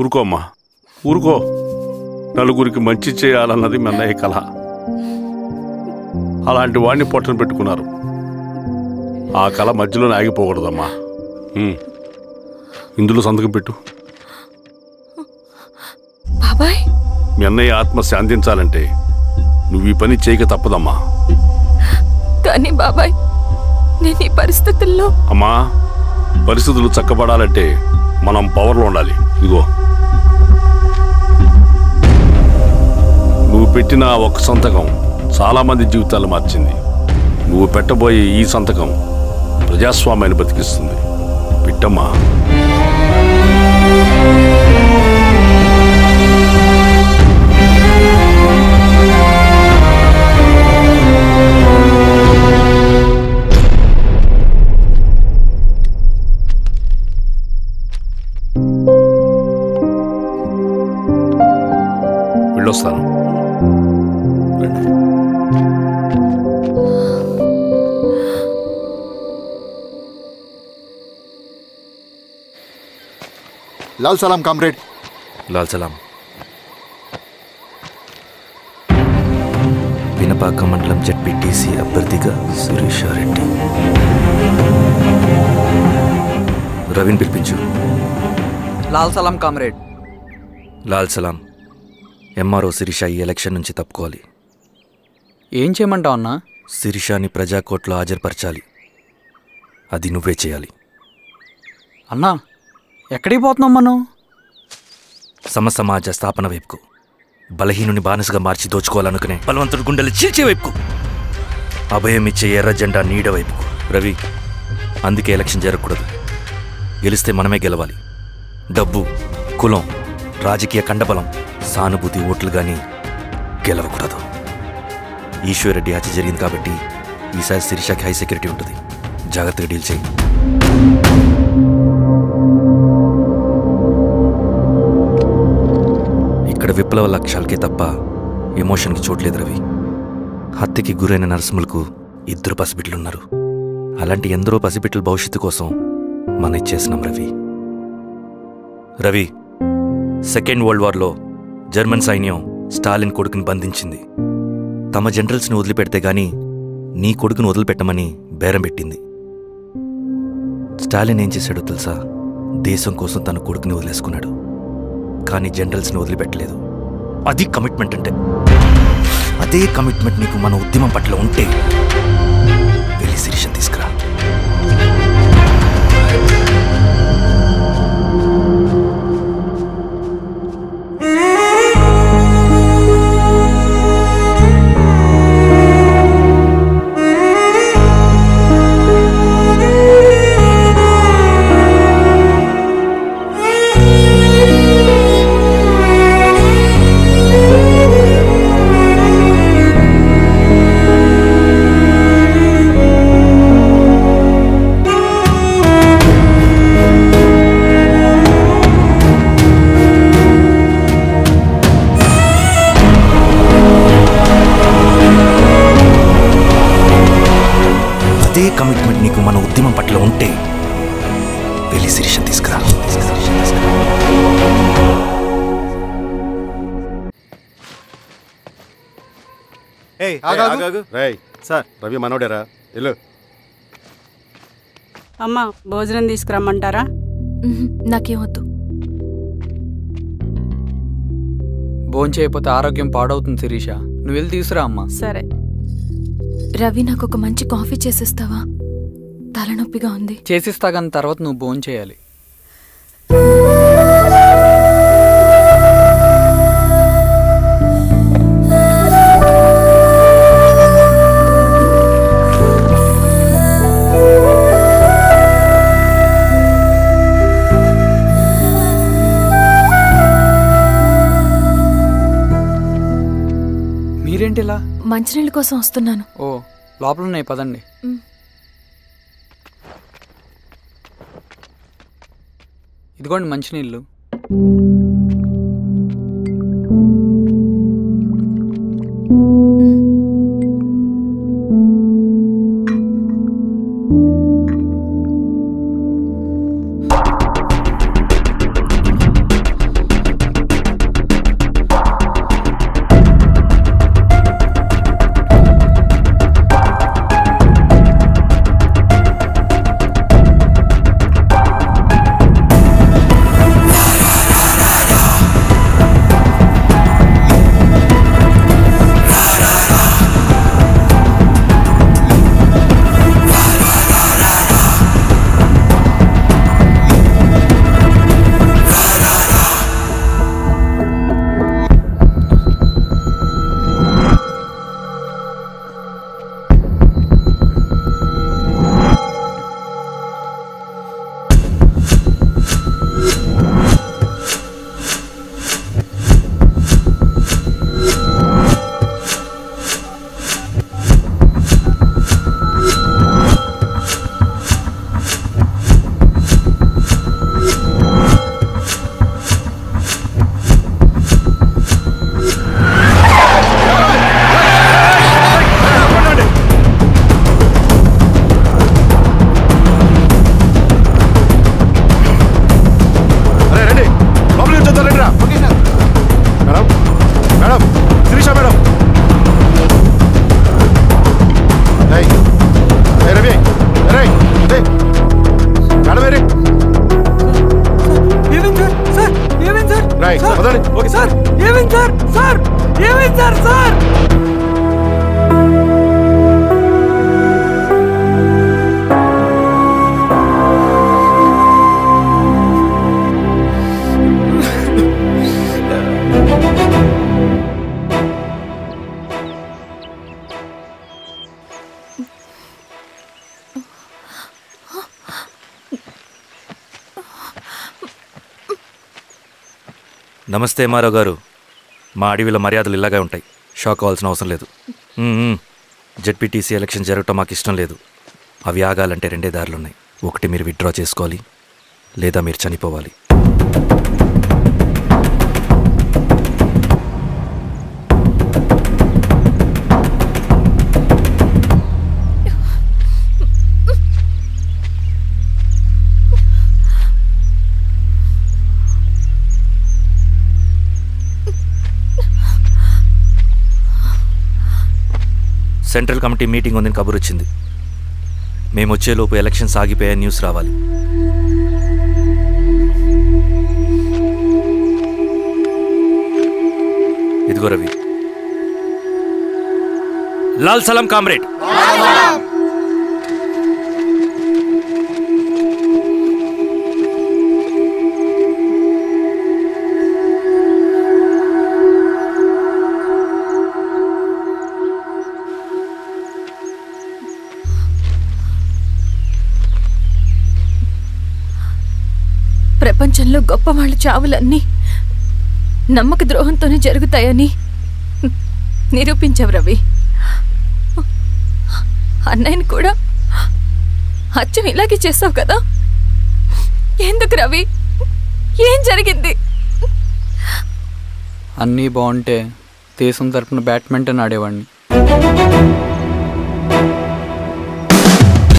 ఊరుకోమ్మా, ఊరుకో. నలుగురికి మంచి చేయాలన్నది మీ అన్నయ్య కళ. అలాంటి వాడిని పొట్టను పెట్టుకున్నారు. ఆ కళ మధ్యలోనే ఆగిపోకూడదమ్మా. ఇందులో సంతకం పెట్టు. బాబాయ్, మీ అన్నయ్య ఆత్మ శాంతించాలంటే నువ్వు ఈ పని చేయక తప్పదమ్మా. కానీ బాబాయ్, నేను ఈ పరిస్థితుల్లో... అమ్మా, పరిస్థితులు చక్కబడాలంటే మనం పవర్లో ఉండాలి. ఇదిగో, నువ్వు పెట్టిన ఒక్క సంతకం చాలా మంది జీవితాలు మార్చింది. నువ్వు పెట్టబోయే ఈ సంతకం ప్రజాస్వామ్యాన్ని బతికిస్తుంది. పెట్టమ్మా. వెళ్ళొస్తాను. లాల్ సలాం కామ్రేడ్. లాల్ సలాం. పినపాక మండలం జెడ్పీటీసీ అభ్యర్థిగా సురేషారెడ్డి. రవిని పిలిపించు. లాల్ సలాం కామ్రేడ్. లాల్ సలాం. ఎంఆర్ఓ శిరీష ఈ ఎలక్షన్ నుంచి తప్పుకోవాలి. ఏం చేయమంటావు అన్నా? శిరీషాని ప్రజాకోర్టులో హాజరుపరచాలి. అది నువ్వే చేయాలి. అన్నా, ఎక్కడికి పోతున్నాం మనం? సమసమాజ స్థాపన వైపుకు. బలహీనుని బానిసగా మార్చి దోచుకోవాలనుకునే బలవంతుడి గుండెలు చీల్చే వైపుకు. అభయం ఇచ్చే ఎర్ర జెండా నీడ వైపుకు. రవి, అందుకే ఎలక్షన్ జరగకూడదు. గెలిస్తే మనమే గెలవాలి. డబ్బు, కులం, రాజకీయ కండబలం, సానుభూతి ఓట్లు కానీ గెలవకూడదు. ఈశ్వర్రెడ్డి హత్య జరిగింది కాబట్టి ఈసారి శిరీషకి హై సెక్యూరిటీ ఉంటుంది. జాగ్రత్తగా డీల్ చేయి. ఇక్కడ విప్లవ లక్ష్యాలకే తప్ప ఎమోషన్కి చోట్లేదు రవి. హత్యకి గురైన నరసింహులకు 2 పసిబిడ్డలున్నారు. అలాంటి ఎందరో పసిబిడ్డల భవిష్యత్తు కోసం మనం ఇచ్చేసినాం రవి. రవి, సెకండ్ వరల్డ్ వార్లో జర్మన్ సైన్యం స్టాలిన్ కొడుకుని బంధించింది. తమ జనరల్స్ని వదిలిపెడితే గాని నీ కొడుకును వదిలిపెట్టమని బేరం పెట్టింది. స్టాలిన్ ఏం చేశాడో తెలుసా? దేశం కోసం తన కొడుకుని వదిలేసుకున్నాడు. కానీ జనరల్స్ని వదిలిపెట్టలేదు. అది కమిట్మెంట్ అంటే. అదే కమిట్మెంట్ నీకు మన ఉద్యమం పట్ల ఉంటే వెళ్ళి శిరీషను తీసుకురా. అదే కమిట్మెంట్ నీకు మన ఉద్యమం పట్ల ఉంటే వెళ్ళి శిరీషను తీసుకురా. సార్, రవి మనోడేరా? వెళ్ళు. అమ్మా, భోజనం తీసుకురమ్మంటారా? నాకేమొద్దు. భోంచేయకపోతే ఆరోగ్యం పాడవుతుంది శిరీష. నువ్వు వెళ్ళి తీసుకురా అమ్మా. సరే. రవి, నాకు ఒక మంచి కాఫీ చేసిస్తావా? తలనొప్పిగా ఉంది. చేసిస్తా, కానీ తర్వాత నువ్వు భోంచేయాలి. మీరేంటిలా? మంచినీళ్ళ కోసం వస్తున్నాను. ఓ, లోపల ఉన్నాయి, పదండి. ఇదిగోండి మంచినీళ్ళు. నమస్తే ఎంఆర్ఓ గారు. మా అడవిలో మర్యాదలు ఇలాగే ఉంటాయి. షాక్ అవ్వాల్సిన అవసరం లేదు. జెడ్పీటీసీ ఎలక్షన్ జరగటం మాకు ఇష్టం లేదు. అవి ఆగాలంటే 2 దారులున్నాయి. ఒకటి మీరు విత్డ్రా చేసుకోవాలి, లేదా మీరు చనిపోవాలి. సెంట్రల్ కమిటీ మీటింగ్ ఉందని కబురు వచ్చింది. మేము వచ్చేలోపు ఎలక్షన్స్ ఆగిపోయే న్యూస్ రావాలి. ఇదిగో రవి. లాల్ సలాం కామ్రేడ్. ప్రపంచంలో గొప్ప వాళ్ళ చావులన్నీ నమ్మక ద్రోహంతోనే జరుగుతాయని నిరూపించావు రవి. అన్నయ్యని కూడా అచ్చం ఇలాగే చేస్తావు కదా? ఎందుకు రవి? ఏం జరిగింది? అన్నీ బాగుంటే దేశం తరపున బ్యాడ్మింటన్ ఆడేవాడిని.